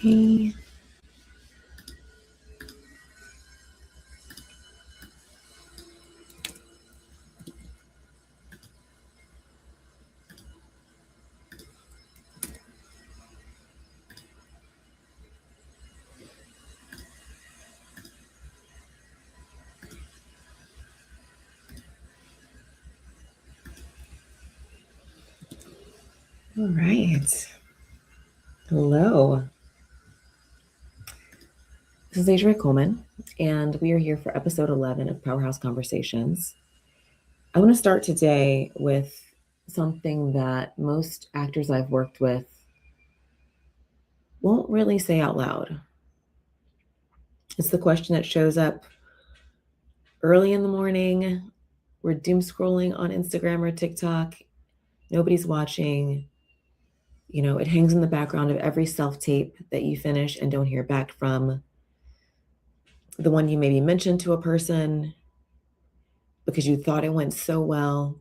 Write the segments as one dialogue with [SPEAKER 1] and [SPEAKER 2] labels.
[SPEAKER 1] Okay. All right. Hello. This is Adrienne Coleman, and we are here for episode 11 of Powerhouse Conversations. I want to start today with something that most actors I've worked with won't really say out loud. It's the question that shows up early in the morning. We're doom scrolling on Instagram or TikTok. Nobody's watching. It hangs in the background of every self-tape that you finish and don't hear back from. The one you maybe mentioned to a person because you thought it went so well,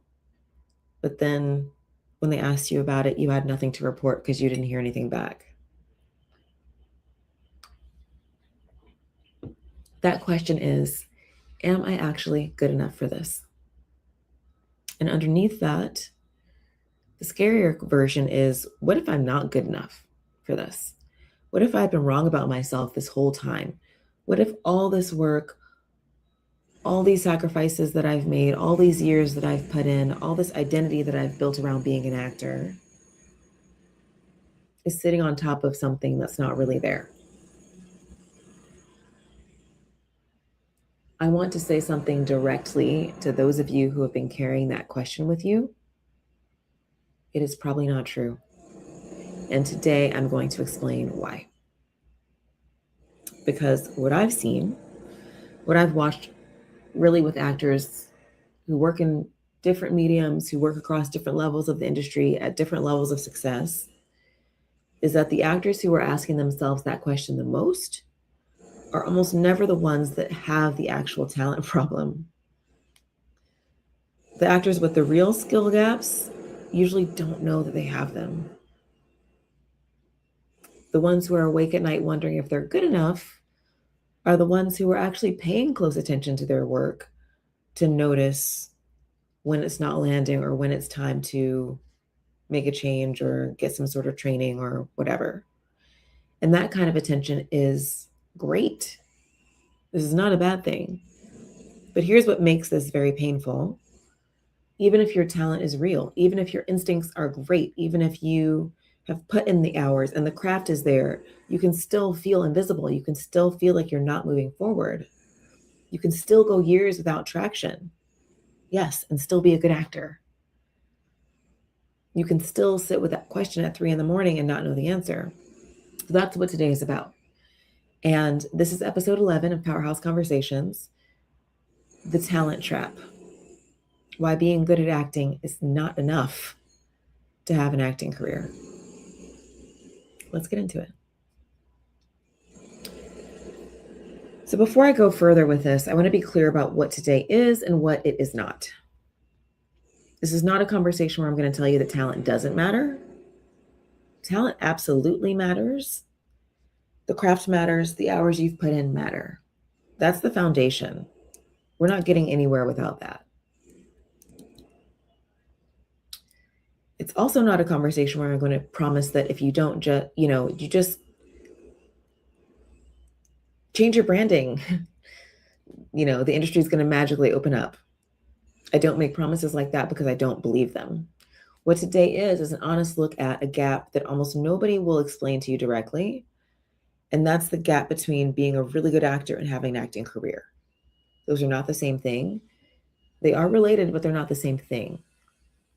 [SPEAKER 1] but then when they asked you about it, you had nothing to report because you didn't hear anything back. That question is, am I actually good enough for this? And underneath that, the scarier version is, what if I'm not good enough for this? What if I've been wrong about myself this whole time? What if all this work, all these sacrifices that I've made, all these years that I've put in, all this identity that I've built around being an actor is sitting on top of something that's not really there? I want to say something directly to those of you who have been carrying that question with you. It is probably not true. And today I'm going to explain why. Because what I've seen, what I've watched really with actors who work in different mediums, who work across different levels of the industry at different levels of success, is that the actors who are asking themselves that question the most are almost never the ones that have the actual talent problem. The actors with the real skill gaps usually don't know that they have them. The ones who are awake at night wondering if they're good enough are the ones who are actually paying close attention to their work to notice when it's not landing or when it's time to make a change or get some sort of training or whatever. And that kind of attention is great. This is not a bad thing. But here's what makes this very painful. Even if your talent is real, even if your instincts are great, even if you have put in the hours and the craft is there, you can still feel invisible. You can still feel like you're not moving forward. You can still go years without traction. Yes, and still be a good actor. You can still sit with that question at 3 a.m. and not know the answer. So that's what today is about. And this is episode 11 of Powerhouse Conversations, the talent trap. Why being good at acting is not enough to have an acting career. Let's get into it. So before I go further with this, I want to be clear about what today is and what it is not. This is not a conversation where I'm going to tell you that talent doesn't matter. Talent absolutely matters. The craft matters. The hours you've put in matter. That's the foundation. We're not getting anywhere without that. It's also not a conversation where I'm going to promise that if you don't you just change your branding, the industry is going to magically open up. I don't make promises like that because I don't believe them. What today is an honest look at a gap that almost nobody will explain to you directly. And that's the gap between being a really good actor and having an acting career. Those are not the same thing. They are related, but they're not the same thing.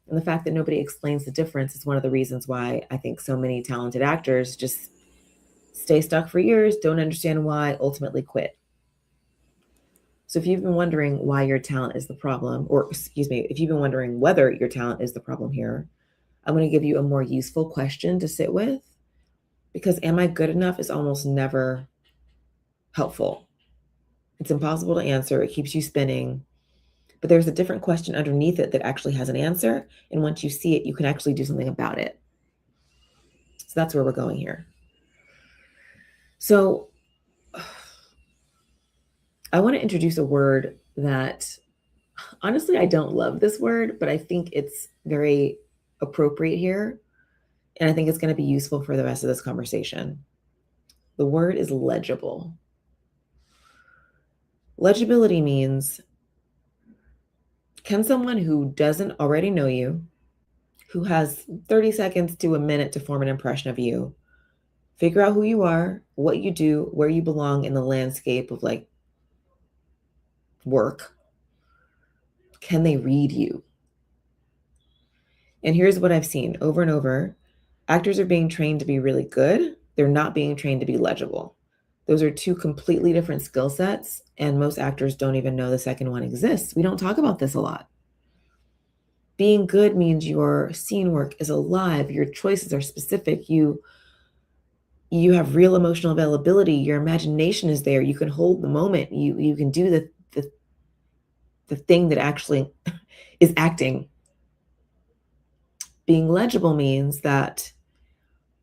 [SPEAKER 1] And the fact that nobody explains the difference is one of the reasons why I think so many talented actors just stay stuck for years, don't understand why, ultimately quit. So if you've been wondering why your talent is the problem, if you've been wondering whether your talent is the problem here, I'm going to give you a more useful question to sit with, because am I good enough is almost never helpful. It's impossible to answer. It keeps you spinning. But there's a different question underneath it that actually has an answer. And once you see it, you can actually do something about it. So that's where we're going here. So I want to introduce a word that, honestly, I don't love this word, but I think it's very appropriate here. And I think it's going to be useful for the rest of this conversation. The word is legible. Legibility means, can someone who doesn't already know you, who has 30 seconds to a minute to form an impression of you, figure out who you are, what you do, where you belong in the landscape of like work? Can they read you? And here's what I've seen over and over. Actors are being trained to be really good. They're not being trained to be legible. Those are two completely different skill sets, and most actors don't even know the second one exists. We don't talk about this a lot. Being good means your scene work is alive, your choices are specific, you have real emotional availability, your imagination is there, you can hold the moment, you can do the thing that actually is acting. Being legible means that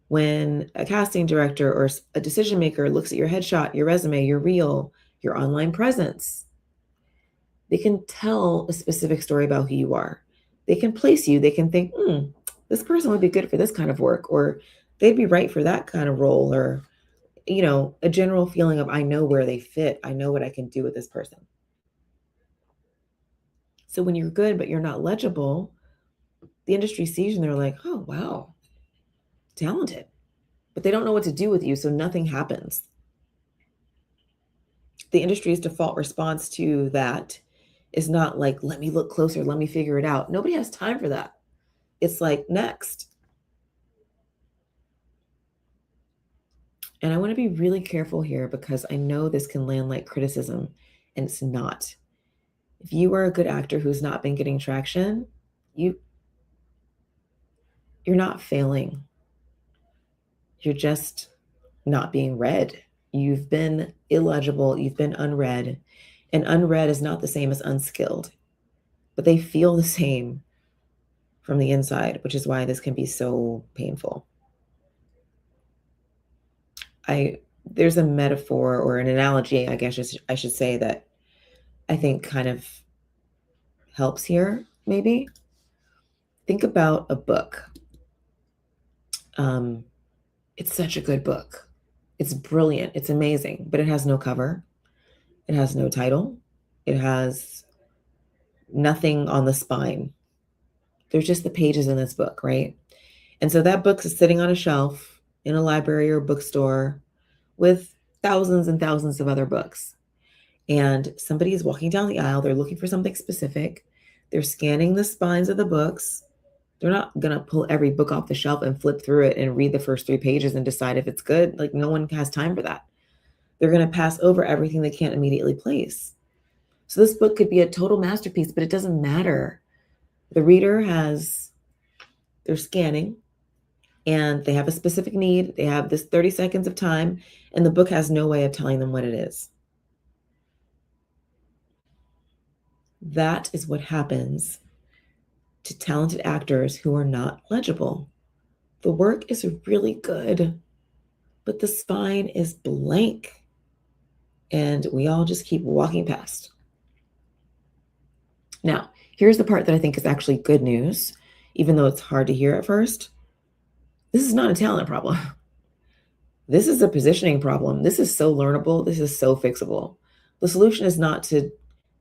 [SPEAKER 1] when a casting director or a decision maker looks at your headshot, your resume, your reel, your online presence, they can tell a specific story about who you are. They can place you. They can think, this person would be good for this kind of work, or they'd be right for that kind of role, or, a general feeling of, I know where they fit. I know what I can do with this person. So when you're good, but you're not legible, the industry sees you and they're like, oh, wow, talented. But they don't know what to do with you, so nothing happens. The industry's default response to that is not like, let me look closer, let me figure it out. Nobody has time for that. It's like, next. And I want to be really careful here because I know this can land like criticism, and it's not. If you are a good actor who's not been getting traction, you're not failing. You're just not being read. You've been illegible, you've been unread, and unread is not the same as unskilled, but they feel the same from the inside, which is why this can be so painful. There's a metaphor or an analogy, I guess I should say, that I think kind of helps here, maybe. Think about a book. It's such a good book. It's brilliant. It's amazing, but it has no cover. It has no title. It has nothing on the spine. There's just the pages in this book, right? And so that book is sitting on a shelf in a library or bookstore with thousands and thousands of other books. And somebody is walking down the aisle. They're looking for something specific. They're scanning the spines of the books. They're not going to pull every book off the shelf and flip through it and read the first 3 pages and decide if it's good. Like, no one has time for that. They're going to pass over everything they can't immediately place. So this book could be a total masterpiece, but it doesn't matter. The reader they're scanning and they have a specific need. They have this 30 seconds of time, and the book has no way of telling them what it is. That is what happens to talented actors who are not legible. The work is really good, but the spine is blank. And we all just keep walking past. Now, here's the part that I think is actually good news, even though it's hard to hear at first. This is not a talent problem. This is a positioning problem. This is so learnable. This is so fixable. The solution is not to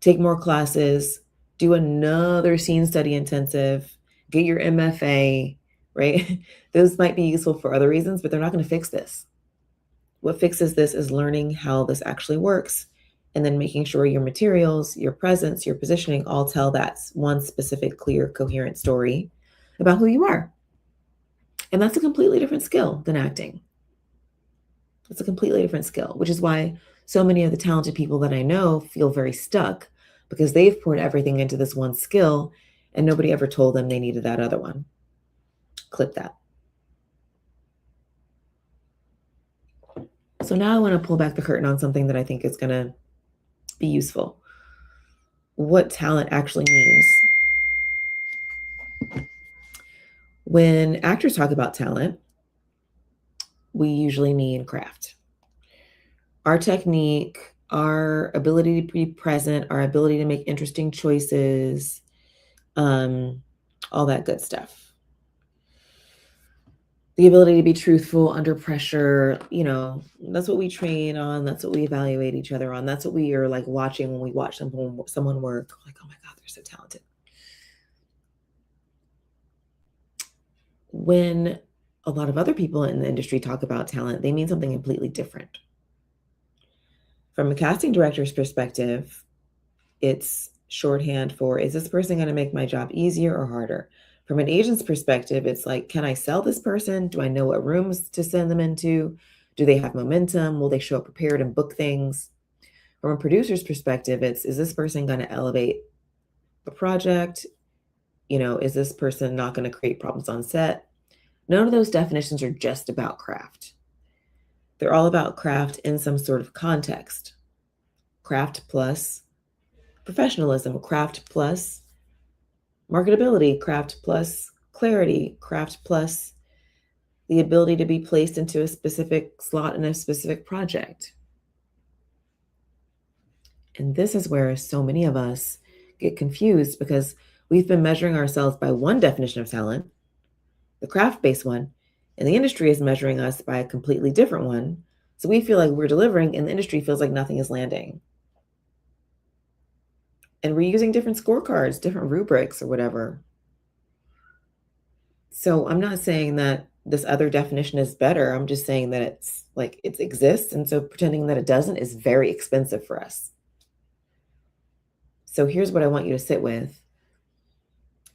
[SPEAKER 1] take more classes, do another scene study intensive, get your MFA, right? Those might be useful for other reasons, but they're not going to fix this. What fixes this is learning how this actually works, and then making sure your materials, your presence, your positioning all tell that one specific, clear, coherent story about who you are. And that's a completely different skill than acting. It's a completely different skill, which is why so many of the talented people that I know feel very stuck, because they've poured everything into this one skill and nobody ever told them they needed that other one. Clip that. So now I want to pull back the curtain on something that I think is going to be useful. What talent actually means. When actors talk about talent, we usually mean craft. our technique, our ability to be present, our ability to make interesting choices, all that good stuff. The ability to be truthful under pressure, that's what we train on. That's what we evaluate each other on. That's what we are like watching when we watch someone work. Like, oh my God, they're so talented. When a lot of other people in the industry talk about talent, they mean something completely different. From a casting director's perspective, it's shorthand for, is this person going to make my job easier or harder? From an agent's perspective, it's like, can I sell this person? Do I know what rooms to send them into? Do they have momentum? Will they show up prepared and book things? From a producer's perspective, it's, is this person going to elevate a project? Is this person not going to create problems on set? None of those definitions are just about craft. They're all about craft in some sort of context. Craft plus professionalism, craft plus marketability, craft plus clarity, craft plus the ability to be placed into a specific slot in a specific project. And this is where so many of us get confused, because we've been measuring ourselves by one definition of talent, the craft-based one, and the industry is measuring us by a completely different one. So we feel like we're delivering and the industry feels like nothing is landing. And we're using different scorecards, different rubrics or whatever. So I'm not saying that this other definition is better. I'm just saying that it's like it exists. And so pretending that it doesn't is very expensive for us. So here's what I want you to sit with.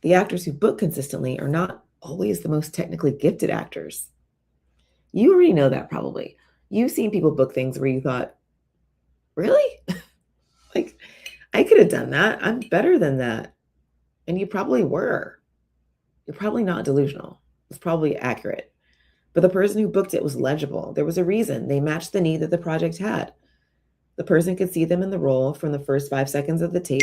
[SPEAKER 1] The actors who book consistently are not always the most technically gifted actors. You already know that probably. You've seen people book things where you thought, really? Like, I could have done that. I'm better than that. And you probably were. You're probably not delusional. It's probably accurate. But the person who booked it was legible. There was a reason. They matched the need that the project had. The person could see them in the role from the first 5 seconds of the tape.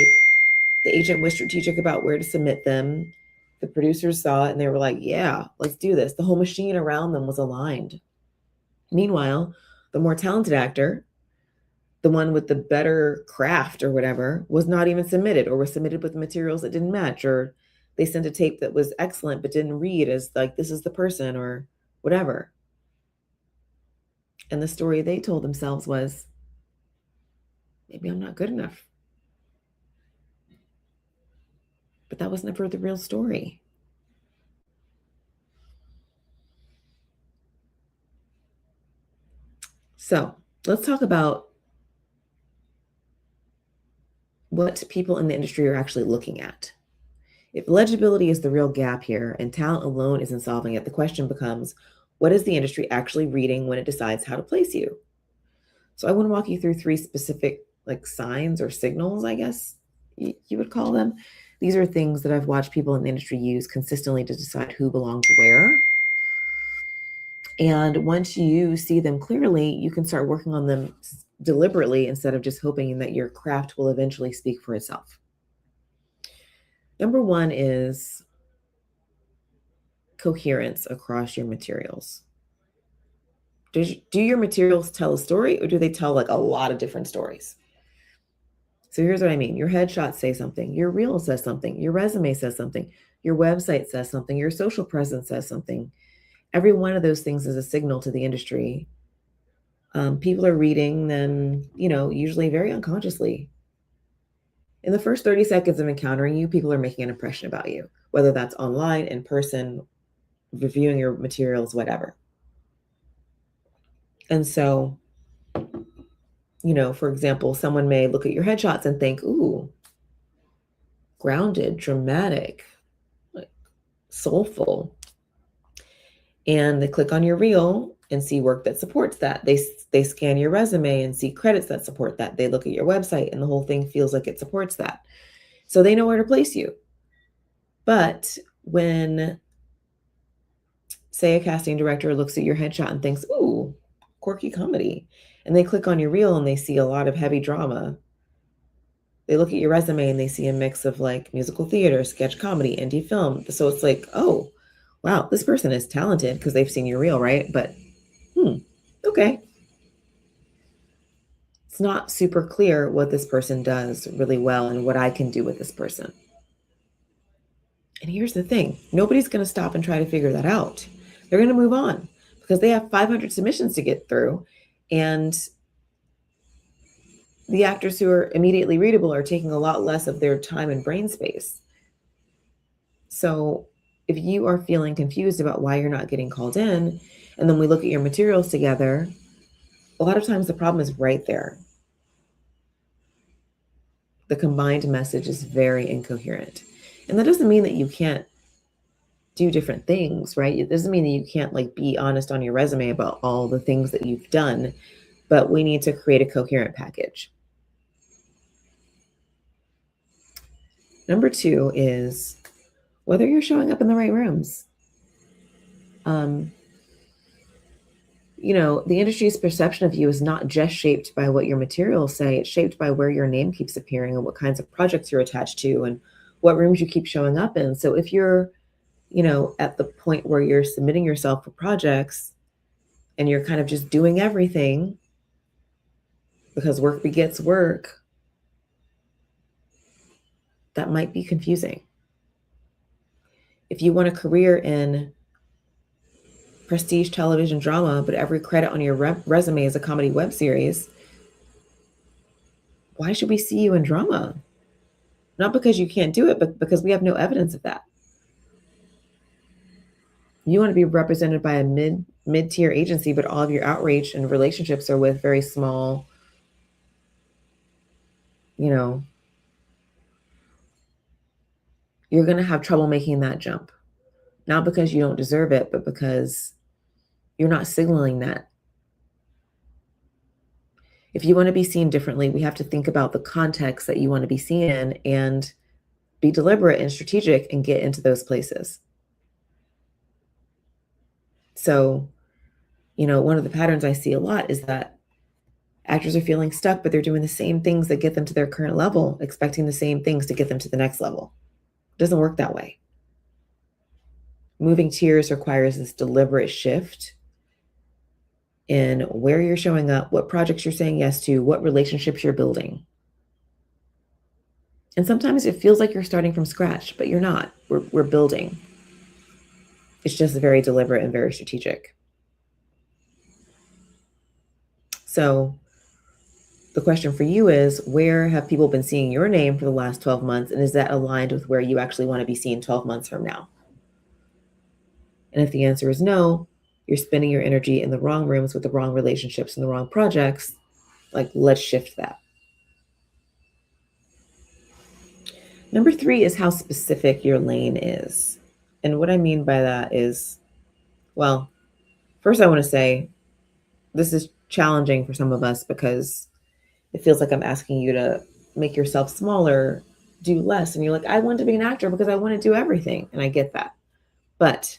[SPEAKER 1] The agent was strategic about where to submit them. The producers saw it and they were like, yeah, let's do this. The whole machine around them was aligned. Meanwhile, the more talented actor, the one with the better craft or whatever, was not even submitted, or was submitted with materials that didn't match, or they sent a tape that was excellent but didn't read as like, this is the person or whatever. And the story they told themselves was, maybe I'm not good enough. But that was never the real story. So let's talk about what people in the industry are actually looking at. If legibility is the real gap here and talent alone isn't solving it, the question becomes, what is the industry actually reading when it decides how to place you? So I want to walk you through 3 specific like signs or signals, I guess you would call them. These are things that I've watched people in the industry use consistently to decide who belongs where. And once you see them clearly, you can start working on them deliberately instead of just hoping that your craft will eventually speak for itself. Number 1 is coherence across your materials. Do your materials tell a story, or do they tell like a lot of different stories? So here's what I mean. Your headshots say something. Your reel says something. Your resume says something. Your website says something. Your social presence says something. Every one of those things is a signal to the industry. People are reading them, usually very unconsciously. In the first 30 seconds of encountering you, people are making an impression about you, whether that's online, in person, reviewing your materials, whatever. And so, for example, someone may look at your headshots and think, ooh, grounded, dramatic, like soulful. And they click on your reel and see work that supports that. They scan your resume and see credits that support that. They look at your website and the whole thing feels like it supports that. So they know where to place you. But when, say, a casting director looks at your headshot and thinks, ooh, quirky comedy, and they click on your reel and they see a lot of heavy drama, they look at your resume and they see a mix of like musical theater, sketch comedy, indie film. So it's like, oh, wow, this person is talented because they've seen your reel, right? But, okay. It's not super clear what this person does really well and what I can do with this person. And here's the thing, nobody's going to stop and try to figure that out. They're going to move on because they have 500 submissions to get through. And the actors who are immediately readable are taking a lot less of their time and brain space. So if you are feeling confused about why you're not getting called in, and then we look at your materials together, a lot of times the problem is right there. The combined message is very incoherent. And that doesn't mean that you can't do different things, right? It doesn't mean that you can't like be honest on your resume about all the things that you've done, but we need to create a coherent package. Number 2 is whether you're showing up in the right rooms. The industry's perception of you is not just shaped by what your materials say, it's shaped by where your name keeps appearing and what kinds of projects you're attached to and what rooms you keep showing up in. So if you're, at the point where you're submitting yourself for projects and you're kind of just doing everything because work begets work, that might be confusing. If you want a career in prestige television drama, but every credit on your resume is a comedy web series, why should we see you in drama? Not because you can't do it, but because we have no evidence of that. You want to be represented by a mid-tier agency, but all of your outreach and relationships are with very small, you're going to have trouble making that jump. Not because you don't deserve it, but because you're not signaling that. If you want to be seen differently, we have to think about the context that you want to be seen in and be deliberate and strategic and get into those places. So, one of the patterns I see a lot is that actors are feeling stuck, but they're doing the same things that get them to their current level, expecting the same things to get them to the next level. It doesn't work that way. Moving tiers requires this deliberate shift in where you're showing up, what projects you're saying yes to, what relationships you're building. And sometimes it feels like you're starting from scratch, but you're not. We're building. It's just very deliberate and very strategic. So the question for you is, where have people been seeing your name for the last 12 months? And is that aligned with where you actually want to be seen 12 months from now? And if the answer is no, you're spending your energy in the wrong rooms with the wrong relationships and the wrong projects, let's shift that. Number 3 is how specific your lane is. And what I mean by that is, first I want to say this is challenging for some of us because it feels like I'm asking you to make yourself smaller, do less. And you're like, I want to be an actor because I want to do everything. And I get that. But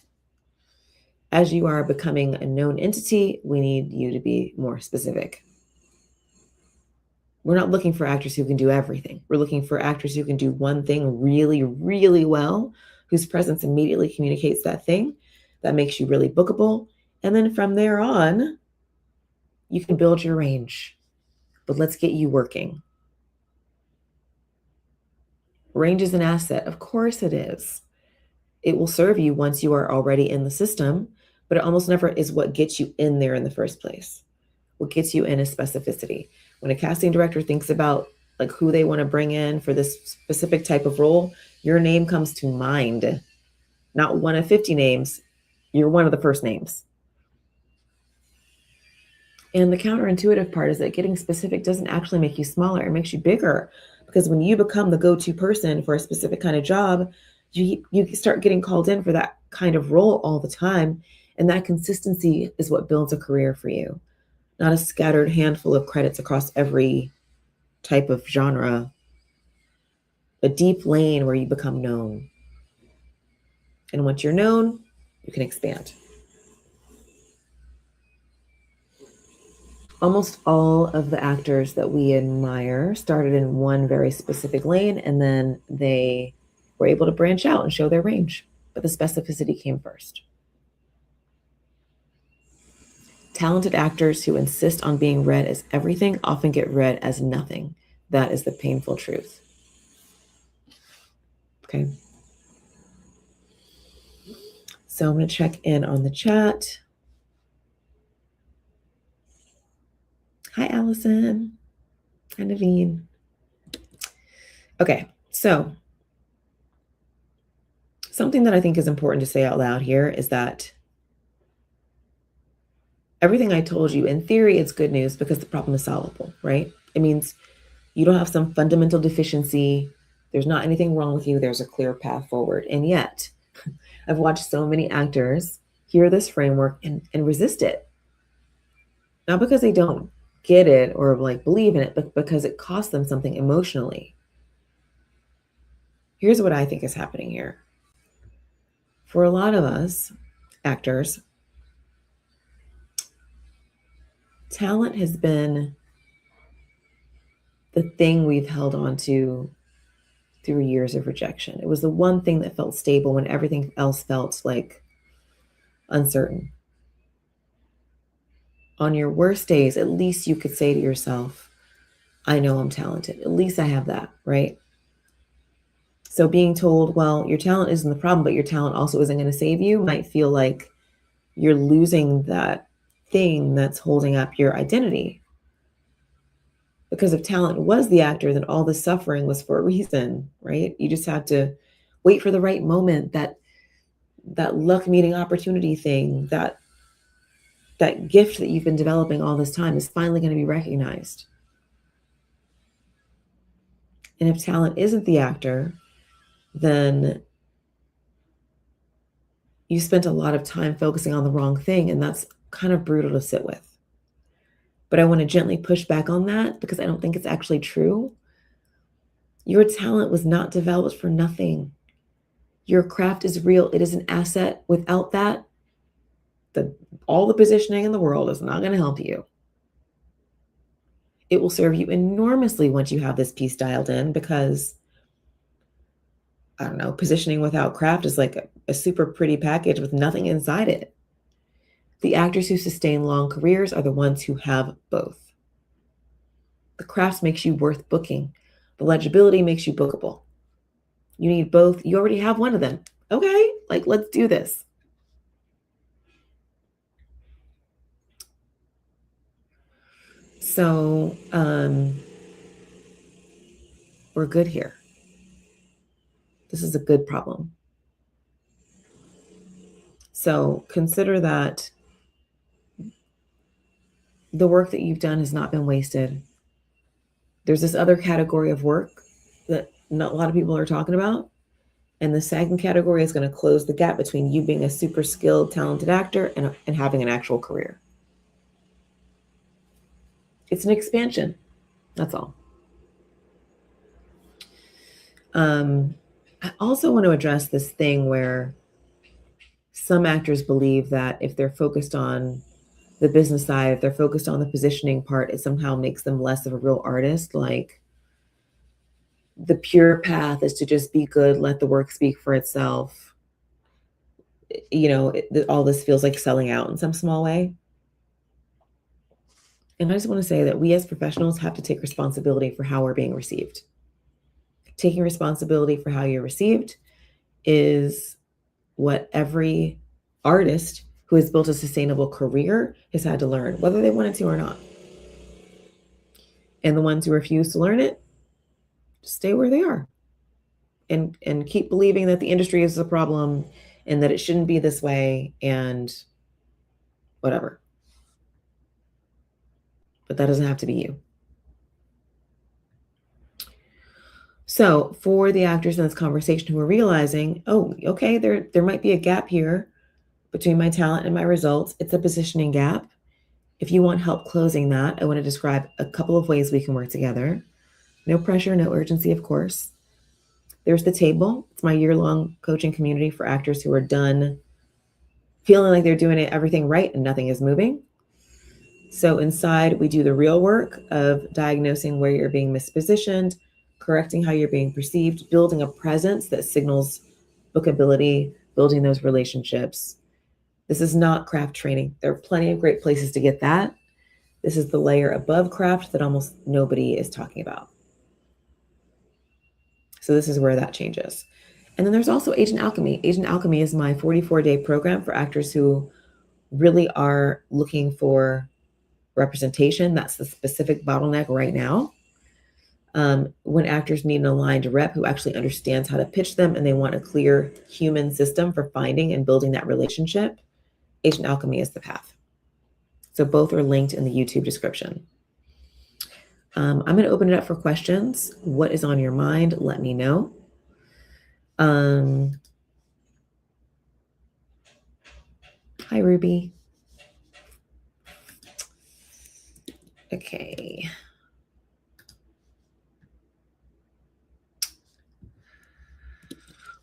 [SPEAKER 1] as you are becoming a known entity, we need you to be more specific. We're not looking for actors who can do everything. We're looking for actors who can do one thing really, really well, whose presence immediately communicates that thing, that makes you really bookable. And then from there on, you can build your range. But let's get you working. Range is an asset. Of course it is. It will serve you once you are already in the system, but it almost never is what gets you in there in the first place. What gets you in is specificity. When a casting director thinks about who they want to bring in for this specific type of role, your name comes to mind. Not one of 50 names. You're one of the first names. And the counterintuitive part is that getting specific doesn't actually make you smaller. It makes you bigger. Because when you become the go-to person for a specific kind of job, you start getting called in for that kind of role all the time. And that consistency is what builds a career for you. Not a scattered handful of credits across every type of genre. A deep lane where you become known. And once you're known, you can expand. Almost all of the actors that we admire started in one very specific lane, and then they were able to branch out and show their range. But the specificity came first. Talented actors who insist on being read as everything often get read as nothing. That is the painful truth. Okay. So I'm going to check in on the chat. Hi, Allison. Hi, Naveen. Okay, so something that I think is important to say out loud here is that everything I told you, in theory, it's good news because the problem is solvable, right? It means you don't have some fundamental deficiency. There's not anything wrong with you. There's a clear path forward. And yet, I've watched so many actors hear this framework and resist it. Not because they don't get it or like believe in it, but because it costs them something emotionally. Here's what I think is happening here. For a lot of us actors, talent has been the thing we've held on to through years of rejection. It was the one thing that felt stable when everything else felt like uncertain. On your worst days, at least you could say to yourself, I know I'm talented. At least I have that, right? So being told, well, your talent isn't the problem, but your talent also isn't going to save you might feel like you're losing that thing that's holding up your identity. Because if talent was the actor, then all the suffering was for a reason, right? You just had to wait for the right moment, that luck meeting opportunity thing, that gift that you've been developing all this time is finally going to be recognized. And if talent isn't the actor, then you spent a lot of time focusing on the wrong thing, and that's kind of brutal to sit with. But I want to gently push back on that because I don't think it's actually true. Your talent was not developed for nothing. Your craft is real. It is an asset. Without that, all the positioning in the world is not going to help you. It will serve you enormously once you have this piece dialed in because, I don't know, positioning without craft is like a super pretty package with nothing inside it. The actors who sustain long careers are the ones who have both. The craft makes you worth booking. The legibility makes you bookable. You need both. You already have one of them. Okay, like let's do this. So we're good here. This is a good problem. So consider that the work that you've done has not been wasted. There's this other category of work that not a lot of people are talking about. And the second category is going to close the gap between you being a super skilled, talented actor and having an actual career. It's an expansion. That's all. I also want to address this thing where some actors believe that if they're focused on the business side, if they're focused on the positioning part, it somehow makes them less of a real artist. Like the pure path is to just be good, let the work speak for itself. You know, all this feels like selling out in some small way. And I just want to say that we as professionals have to take responsibility for how we're being received. Taking responsibility for how you're received is what every artist who has built a sustainable career has had to learn, whether they wanted to or not. And the ones who refuse to learn it, just stay where they are and keep believing that the industry is a problem and that it shouldn't be this way and whatever. But that doesn't have to be you. So for the actors in this conversation who are realizing, oh, okay, there might be a gap here between my talent and my results. It's a positioning gap. If you want help closing that, I want to describe a couple of ways we can work together. No pressure, no urgency, of course. There's the Table. It's my year-long coaching community for actors who are done feeling like they're doing everything right and nothing is moving. So inside, we do the real work of diagnosing where you're being mispositioned, correcting how you're being perceived, building a presence that signals bookability, building those relationships, This is not craft training. There are plenty of great places to get that. This is the layer above craft that almost nobody is talking about. So this is where that changes. And then there's also Agent Alchemy. Agent Alchemy is my 44-day program for actors who really are looking for representation. That's the specific bottleneck right now. When actors need an aligned rep who actually understands how to pitch them and they want a clear human system for finding and building that relationship, Agent Alchemy is the path. So both are linked in the YouTube description. I'm going to open it up for questions. What is on your mind? Let me know. Hi, Ruby. Okay.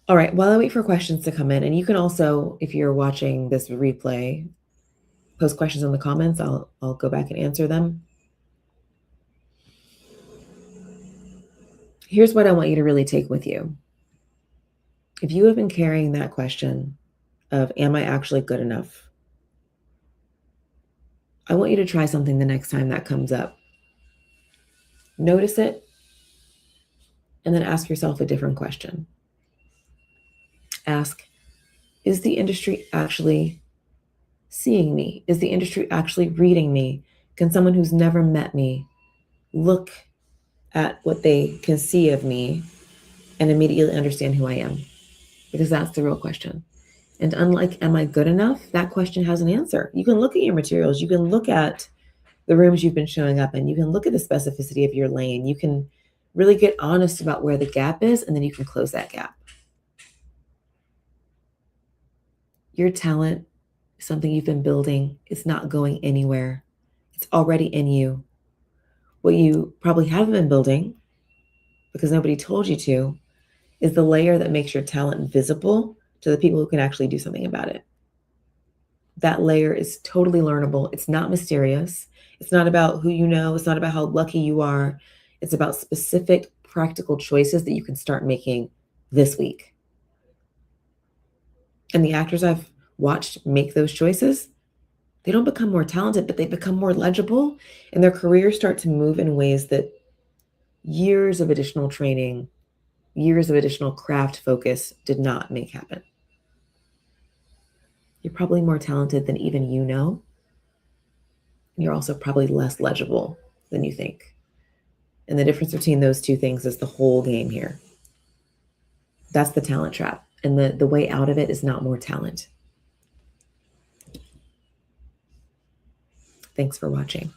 [SPEAKER 1] All right, while I wait for questions to come in, and you can also, if you're watching this replay, post questions in the comments. I'll go back and answer them. Here's what I want you to really take with you. If you have been carrying that question of, am I actually good enough? I want you to try something the next time that comes up. Notice it, and then ask yourself a different question. Ask, is the industry actually seeing me? Is the industry actually reading me? Can someone who's never met me look at what they can see of me and immediately understand who I am? Because that's the real question. And unlike, am I good enough? That question has an answer. You can look at your materials. You can look at the rooms you've been showing up in. You can look at the specificity of your lane. You can really get honest about where the gap is, and then you can close that gap. Your talent is something you've been building. It's not going anywhere. It's already in you. What you probably haven't been building, because nobody told you to, is the layer that makes your talent visible to the people who can actually do something about it. That layer is totally learnable. It's not mysterious. It's not about who you know. It's not about how lucky you are. It's about specific practical choices that you can start making this week. And the actors I've watched make those choices, they don't become more talented, but they become more legible, and their careers start to move in ways that years of additional training, years of additional craft focus did not make happen. You're probably more talented than even you know. You're also probably less legible than you think. And the difference between those two things is the whole game here. That's the talent trap. And the way out of it is not more talent. Thanks for watching.